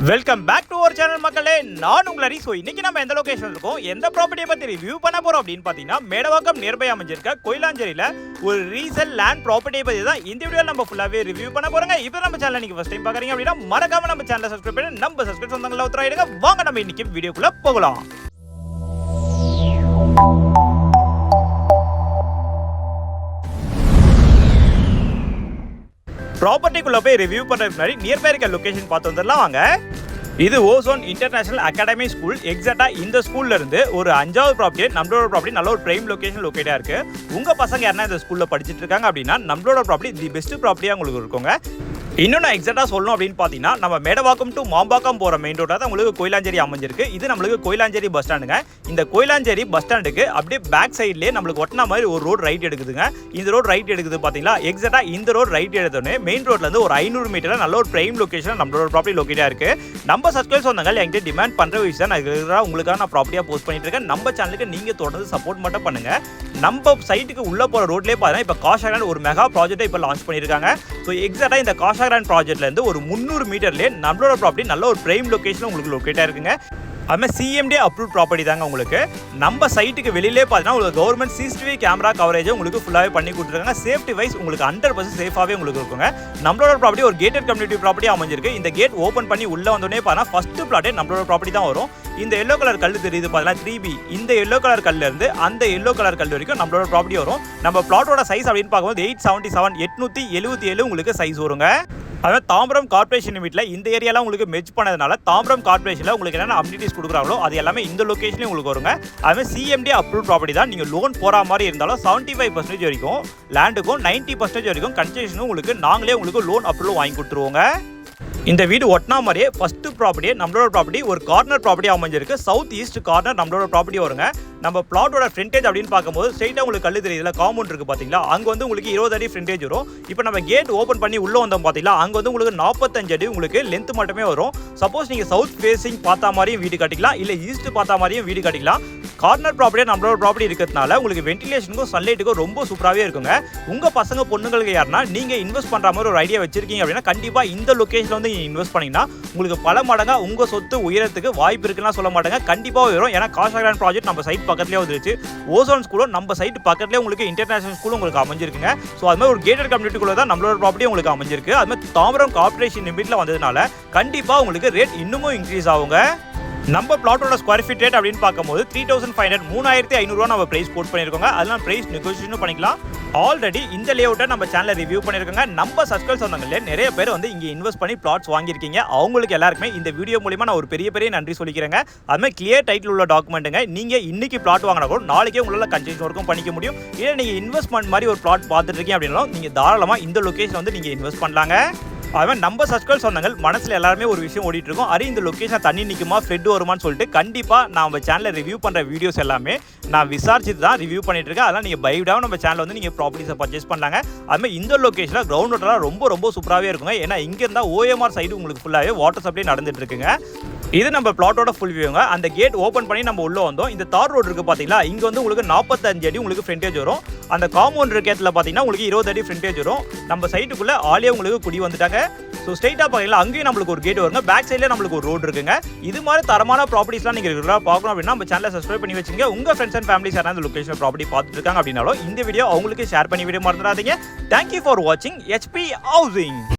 Welcome back to our channel மக்களே. நான் உங்கள் ஹரி. இன்னைக்கு நம்ம எந்த லொகேஷன் இருக்கோம், எந்த ப்ராப்பர்ட்டியை பற்றி ரிவ்யூ பண்ண போறோம் அப்படின்னு பார்த்தீங்கன்னா, மேடவாக்கம் நியர்பை அமைஞ்சிருக்க கொயிலாஞ்சேரியில் ஒரு ரீசேல் லேண்ட் ப்ராப்பர்ட்டியை பற்றி தான் இந்த வீடியோவில் நம்ம ஃபுல்லாகவே ரிவ்யூ பண்ண போறோங்க. இப்போ நம்ம சேனல் நீங்கள் ஃபர்ஸ்ட் டைம் பார்க்குறீங்க அப்படின்னா மறக்காம நம்ம சேனலை சப்ஸ்கிரைப் பண்ணி நம்ம சப்ஸ்கிரைப் சொந்தங்களை உத்தரவாயிடுங்க. வாங்க நம்ம இன்னைக்கு வீடியோக்குள்ள போகலாம். ப்ராப்பர்ட்டிக்குள்ள போய் ரிவ்யூ பண்றதுக்கு முன்னாடி நியர்பை இருக்க லொகேஷன் பார்த்து வந்துடலாம் வாங்க. இது ஓசோன் இன்டர்நேஷனல் அகாடமி ஸ்கூல். எக்ஸாக்டா இந்த ஸ்கூல்ல இருந்து ஒரு 5வது ப்ராப்பர்ட்டி, நம்மளோட ப்ராப்பர்ட்டி நல்ல ஒரு பிரைம் லொகேஷன் லொகேட்டா இருக்கு. உங்க பசங்க யாரா இந்த ஸ்கூல்ல படிச்சிட்டு இருக்காங்க அப்படின்னா நம்மளோட ப்ராப்பர்ட்டி தி பெஸ்ட் ப்ராப்பர்ட்டியா உங்களுக்கு இருக்குங்க. இன்னும் நான் எக்ஸாக்டா சொல்லணும் அப்படின்னு பார்த்தீங்கன்னா, நம்ம மேடவாக்கம் டு மாம்பாக்கம் போகிற மெயின் ரோட்டாக தான் உங்களுக்கு கொயிலாஞ்சேரி அமைஞ்சிருக்கு. இது நம்மளுக்கு கொயிலாஞ்சேரி பஸ் ஸ்டாண்டுங்க. இந்த கொயிலாஞ்சேரி பஸ் ஸ்டாண்டுக்கு அப்படியே பேக் சைட்லேயே நம்மளுக்கு ஒட்டின மாதிரி ஒரு ரோடு ரைட் எடுக்குதுங்க. இந்த ரோடு ரைட் எடுக்குது பார்த்தீங்களா? எக்ஸாக்டா இந்த ரோடு ரைட் எடுத்தோடனே மெயின் ரோட்லேருந்து ஒரு 500 மீட்டர் நல்ல ஒரு பிரைம் லொகேஷன் நம்மளோட ப்ராப்பர்ட்டி லொகேட்டாக இருக்கு. நம்ம சப்ஸ்கிரைப் சொந்தங்கள் என்கிட்ட டிமாண்ட் பண்ணுற விஷயம் நான் உங்களுக்காக நான் ப்ராப்பர்ட்டியாக போஸ்ட் பண்ணிட்டு இருக்கேன். நம்ம சேனலுக்கு நீங்கள் தொடர்ந்து சப்போர்ட் மட்டும் பண்ணுங்க. நம்ம சைட்டுக்கு உள்ள போகிற ரோட்லேயே பார்த்தீங்கன்னா இப்போ காஷாகிராண்ட் ஒரு மெகா ப்ராஜெக்ட்டை இப்போ லான்ச் பண்ணியிருக்காங்க. ஸோ எக்ஸாக்டா இந்த காஷாகிராண்ட் ப்ராஜெக்ட்லேருந்து ஒரு 300 மீட்டர்லேயே நம்மளோட ப்ராப்பர்ட்டி நல்ல ஒரு பிரைம் லொகேஷன் உங்களுக்கு லொகேட்டாக இருக்குங்க. அதுமாதிரி சிஎம்டி அப்ரூவ் ப்ராப்பர்ட்டி தாங்க. உங்களுக்கு நம்ம சைட்டுக்கு வெளியிலே பார்த்தீங்கன்னா உங்களுக்கு கவர்மெண்ட் சிசிடிவி கேமரா கவரேஜ் உங்களுக்கு ஃபுல்லாகவே பண்ணி கொடுத்துருக்காங்க. சேஃப்டி வைஸ் உங்களுக்கு 100% சேஃபாகவே உங்களுக்கு இருக்குங்க. நம்மளோட ப்ராப்பர்ட்டி ஒரு கேட்டட் கம்யூனிட்டி ப்ராப்பர்ட்டி அமைஞ்சிருக்கு. இந்த கேட் ஓப்பன் பண்ணி உள்ள வந்தோடனே பார்த்தீங்கன்னா ஃபர்ஸ்ட் பிளாட்டே நம்மளோட ப்ராப்பர்ட்டி தான் வரும். இந்த எல்லோ கலர் கல் தெரியுது பார்த்தீங்கன்னா 3B. இந்த எல்லோ கலர் கல்ல இருந்து அந்த எல்லோ கலர் கல் வரைக்கும் நம்மளோட ப்ராப்பர்ட்டி வரும். நம்ம பிளாட்டோட சைஸ் அப்படின்னு பார்க்கும்போது 877 உங்களுக்கு சைஸ் வருங்க. அதாவது தாம்பரம் கார்பரேஷன் லிமிட்டில் இந்த ஏரியாலாம் உங்களுக்கு மெர்ஜ் பண்ணதுனால தாம்பரம் கார்பரேஷனில் உங்களுக்கு என்னென்ன அம்யூனிட்டிஸ் கொடுக்குறாங்களோ அது எல்லாமே இந்த லொகேஷன்லேயும் உங்களுக்கு வருங்க. அதுமாதிரி சிஎம்டி அப்ரூவ் ப்ராப்பர்ட்டி தான். நீங்கள் லோன் போகிற மாதிரி இருந்தாலும் 75% வரைக்கும் லேண்டுக்கும் 90% வரைக்கும் கன்செஷனும் உங்களுக்கு நாங்களே உங்களுக்கு லோன் அப்ரூவ் வாங்கி கொடுத்துருவோங்க. இந்த வீடு ஒட்டினா மாதிரியே ஃபர்ஸ்ட் ப்ராப்பர்ட்டியே நம்மளோட ப்ராப்பர்ட்டி ஒரு கார்னர் ப்ராப்பர்ட்டி அமைஞ்சிருக்கு. சவுத் ஈஸ்ட் கார்னர் நம்மளோட ப்ராப்பர்ட்டி வருங்க. நம்ம பிளாட்டோட ஃப்ரண்டேஜ் அப்படின்னு பார்க்கும்போது ஸ்ட்ரெயிட்டாக உங்களுக்கு கல் தெரியுதுல, காம்பவுண்ட் இருக்குது பார்த்தீங்களா? அங்கே வந்து உங்களுக்கு 20 அடி ஃப்ரண்டேஜ் வரும். இப்போ நம்ம கேட் ஓப்பன் பண்ணி உள்ளே வந்தோம் பார்த்தீங்களா? அங்கே வந்து உங்களுக்கு 45 அடி உங்களுக்கு லென்த் மட்டுமே வரும். சப்போஸ் நீங்கள் சவுத் ஃபேஸிங் பார்த்தா மாதிரியும் வீடு கட்டிக்கலாம், இல்லை ஈஸ்ட் பார்த்தா மாதிரியும் வீடு கட்டிக்கலாம். கார்னர் ப்ராப்பர்ட்டியாக நம்மளோட ப்ராப்பர்ட்டி இருக்கிறதுனால உங்களுக்கு வென்டிலேஷனுக்கும் சன்லைட்டுக்கும் ரொம்ப சூப்பராகவே இருக்குங்க. உங்கள் பசங்க பொண்ணுங்களுக்கு யாருன்னா நீங்கள் இன்வெஸ்ட் பண்ணுற மாதிரி ஒரு ஐடியா வச்சிருக்கீங்க அப்படின்னா கண்டிப்பாக இந்த லொகேஷனில் வந்து இன்வெஸ்ட் பண்ணிங்கன்னா உங்களுக்கு பல மடங்காக உங்கள் சொத்து உயரத்துக்கு வாய்ப்பு இருக்குன்னா சொல்ல மாட்டாங்க, கண்டிப்பாக வரும். ஏன்னா காஷாகிராண்ட் ப்ராஜெக்ட் நம்ம சைட் பக்கத்துலேயே வந்துருச்சு. ஓசோன் ஸ்கூலும் நம்ம சைட் பக்கத்துலேயே உங்களுக்கு இன்டர்நேஷனல் ஸ்கூலும் உங்களுக்கு அமைஞ்சிருக்குங்க. ஸோ அது மாதிரி ஒரு கேட்டட் கம்யூனிட்டிக்குள்ள தான் நம்மளோட ப்ராப்பர்ட்டி உங்களுக்கு அமைஞ்சிருக்கு. அது மாதிரி தாம்பரம் கார்பரேஷன் லிமிட்டில் வந்ததுனால கண்டிப்பாக உங்களுக்கு ரேட் இன்னமும் இன்க்ரீஸ் ஆகுங்க. நம்ம பிளாட்டோட ஸ்கொயர் ஃபீட் ரேட் அப்படின்னு பார்க்கும்போது 3500 3500 நம்ம பிரைஸ் கோட் பண்ணியிருக்கோங்க. அதெல்லாம் பிரைஸ் நெகோசியேஷனும் பண்ணிக்கலாம். ஆல்ரெடி இந்த லேஅவுட்டை நம்ம சேனலில் ரிவ்யூ பண்ணியிருக்காங்க. நம்ம சப்ஸ்கிரைப் சொந்தங்களே நிறைய பேர் வந்து இங்கே இன்வெஸ்ட் பண்ணி பிளாட்ஸ் வாங்கியிருக்கீங்க. அவங்களுக்கு எல்லாருக்குமே இந்த வீடியோ மூலிமா நான் ஒரு பெரிய நன்றி சொல்லிக்கிறேங்க. அதுமாதிரி கிளியர் டைட்டில் உள்ள டாக்குமெண்ட்டுங்க. நீங்கள் இன்னைக்கு பிளாட் வாங்கினா கூட நாளைக்கே உங்களால் கன்ஸ்ட்ரக்ஷன் ஒர்க்கும் பண்ணிக்க முடியும். இல்லை நீங்கள் இன்வெஸ்ட்மெண்ட் மாதிரி ஒரு பிளாட் பார்த்துட்டு இருக்கீங்க அப்படின்னாலும் நீங்கள் தாராளமாக இந்த லொகேஷன் வந்து நீங்கள் இன்வெஸ்ட் பண்ணலாங்க. அவன் நம்ம சப்ஸ்கிரைப் சொந்தங்கள் மனசில் எல்லாருமே ஒரு விஷயம் ஓடிட்டு இருக்கோம். அரி இந்த லொகேஷன் தண்ணி நிற்குமா, ஃப்ளட் வருமானு சொல்லிட்டு கண்டிப்பாக நான் நம்ம சேனலில் ரிவ்யூ பண்ணுற வீடியோஸ் எல்லாமே நான் விசாரிச்சுட்டு தான் ரிவ்யூ பண்ணிட்டு இருக்கேன். அதெல்லாம் நீங்கள் பைவிடாமல் நம்ம சேனலில் வந்து நீங்கள் ப்ராப்பர்ட்டிஸை பர்ச்சேஸ் பண்ணலாங்க. அதுமாதிரி இந்த லொகேஷனில் கிரவுண்ட் வாட்டர்லாம் ரொம்ப சூப்பராகவே இருக்குங்க. ஏன்னா இங்கே இருந்தால் OMR சைடு உங்களுக்கு ஃபுல்லாகவே வாட்டர் சப்ளை நடந்துட்டு இருக்குங்க. இது நம்ம பிளாட்டோட ஃபுல் வியூங்க. அந்த கேட் ஓப்பன் பண்ணி நம்ம உள்ள வந்தோம். இந்த தார் ரோடு இருக்குது பார்த்தீங்களா? இங்கே வந்து உங்களுக்கு 45 அடி உங்களுக்கு ஃப்ரண்டேஜ் வரும். அந்த காம்பவுண்ட் இருக்கேத்தில் பார்த்தீங்கன்னா உங்களுக்கு 20 அடி ஃப்ரண்டேஜ் வரும். நம்ம சைட்டுக்குள்ளே ஆலியா உங்களுக்கு குடி வந்துட்டாங்க. ஸோ ஸ்ட்ரெயிட்டாக பார்த்தீங்கன்னா அங்கேயும் நம்மளுக்கு ஒரு கேட் வருங்க. பேக் சைடில் நம்மளுக்கு ஒரு ரோடு இருக்குங்க. இது மாதிரி தரமான ப்ராப்பர்ட்டிஸ்லாம் நீங்கள் ரெகுலராக பார்க்கணும் அப்படின்னா நம்ம சேனலை சப்ஸ்கிரைப் பண்ணி வச்சுங்க. உங்கள் ஃப்ரெண்ட்ஸ் அண்ட் ஃபேமிலிஸ் யாராவது இந்த லொகேஷன் ப்ராப்பர்ட்டி பார்த்துட்டு இருக்காங்க அப்படின்னாலும் இந்த வீடியோ அவங்களுக்கு ஷேர் பண்ணி விட மறந்துடாதீங்க. தேங்க்யூ ஃபார் வாட்சிங் HP ஹவுசிங்.